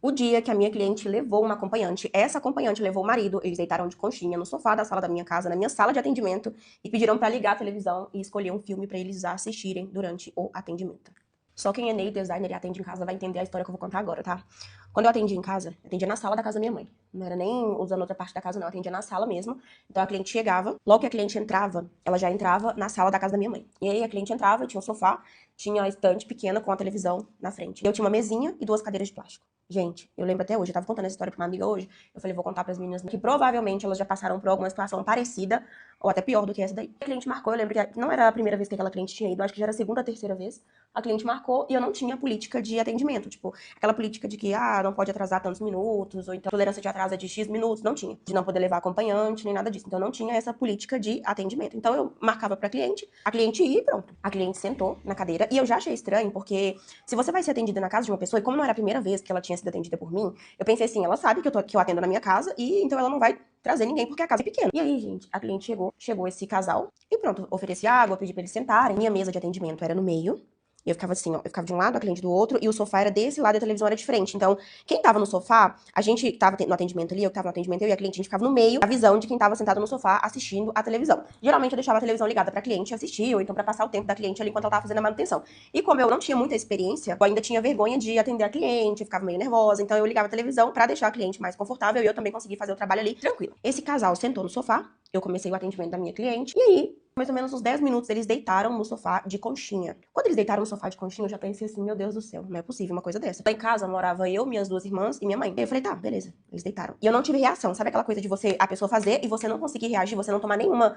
O dia que a minha cliente levou uma acompanhante, essa acompanhante levou o marido, eles deitaram de conchinha no sofá da sala da minha casa, na minha sala de atendimento, e pediram pra ligar a televisão e escolher um filme pra eles assistirem durante o atendimento. Só quem é nail designer e atende em casa vai entender a história que eu vou contar agora, tá? Quando eu atendia em casa, eu atendia na sala da casa da minha mãe. Não era nem usando outra parte da casa, não. Eu atendia na sala mesmo. Então a cliente chegava, logo que a cliente entrava, ela já entrava na sala da casa da minha mãe. E aí a cliente entrava, tinha um sofá, tinha uma estante pequena com a televisão na frente. Eu tinha uma mesinha e 2 cadeiras de plástico. Gente, eu lembro até hoje, eu tava contando essa história pra uma amiga hoje, eu falei, vou contar pras meninas que provavelmente elas já passaram por alguma situação parecida, ou até pior do que essa daí. A cliente marcou, eu lembro que não era a primeira vez que aquela cliente tinha ido, acho que já era a segunda, terceira vez. A cliente marcou e eu não tinha política de atendimento, tipo, aquela política de que, não pode atrasar tantos minutos, ou então tolerância de atraso é de X minutos, não tinha. De não poder levar acompanhante, nem nada disso. Então não tinha essa política de atendimento. Então eu marcava pra cliente, a cliente ia e pronto. A cliente sentou na cadeira e eu já achei estranho, porque se você vai ser atendida na casa de uma pessoa, e como não era a primeira vez que ela tinha sido atendida por mim, eu pensei assim, ela sabe que eu atendo na minha casa, e então ela não vai trazer ninguém porque a casa é pequena. E aí, gente, a cliente chegou esse casal, e pronto, ofereci água, pedi pra eles sentarem. Minha mesa de atendimento era no meio, eu ficava assim, ó, eu ficava de um lado, a cliente do outro, e o sofá era desse lado e a televisão era de frente. Então, quem tava no sofá, a gente tava no atendimento ali, eu que tava no atendimento, eu e a cliente, a gente ficava no meio, a visão de quem tava sentado no sofá assistindo a televisão. Geralmente eu deixava a televisão ligada pra cliente assistir, ou então pra passar o tempo da cliente ali enquanto ela tava fazendo a manutenção. E como eu não tinha muita experiência, eu ainda tinha vergonha de atender a cliente, ficava meio nervosa, então eu ligava a televisão pra deixar a cliente mais confortável e eu também consegui fazer o trabalho ali tranquilo. Esse casal sentou no sofá, eu comecei o atendimento da minha cliente, e aí mais ou menos uns 10 minutos, eles deitaram no sofá de conchinha. Quando eles deitaram no sofá de conchinha, eu já pensei assim, meu Deus do céu, não é possível uma coisa dessa. Lá em casa morava eu, minhas 2 irmãs e minha mãe. E eu falei, tá, beleza, eles deitaram. E eu não tive reação, sabe aquela coisa de você, a pessoa fazer e você não conseguir reagir, você não tomar nenhuma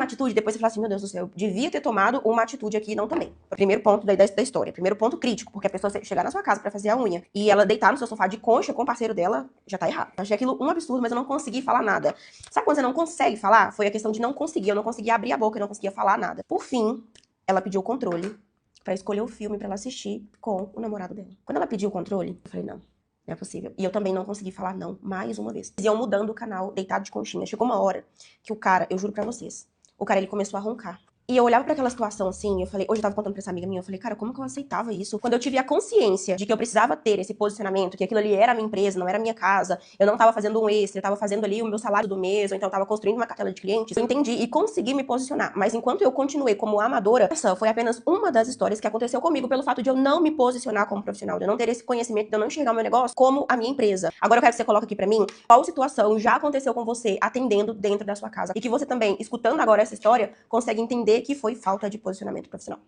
atitude, depois você fala assim, meu Deus do céu, eu devia ter tomado uma atitude aqui e não tomei. Primeiro ponto da história, primeiro ponto crítico, porque a pessoa chegar na sua casa pra fazer a unha e ela deitar no seu sofá de concha com o parceiro dela, já tá errado. Eu achei aquilo um absurdo, mas eu não consegui falar nada. Sabe quando você não consegue falar? Foi a questão de não conseguir, eu não conseguia abrir a boca, eu não conseguia falar nada. Por fim, ela pediu o controle pra escolher o filme pra ela assistir com o namorado dela. Quando ela pediu o controle, eu falei, não é possível. E eu também não consegui falar não mais uma vez. Eles iam mudando o canal, deitado de conchinha. Chegou uma hora que o cara, eu juro pra vocês, o cara ele começou a roncar. E eu olhava pra aquela situação assim, eu falei, hoje eu tava contando pra essa amiga minha, eu falei, cara, como que eu aceitava isso? Quando eu tive a consciência de que eu precisava ter esse posicionamento, que aquilo ali era a minha empresa, não era a minha casa, eu não tava fazendo um extra, eu tava fazendo ali o meu salário do mês, ou então eu tava construindo uma cartela de clientes, eu entendi e consegui me posicionar. Mas enquanto eu continuei como amadora, essa foi apenas uma das histórias que aconteceu comigo pelo fato de eu não me posicionar como profissional, de eu não ter esse conhecimento, de eu não enxergar o meu negócio como a minha empresa. Agora eu quero que você coloque aqui pra mim qual situação já aconteceu com você atendendo dentro da sua casa e que você também, escutando agora essa história, consegue entender que foi falta de posicionamento profissional.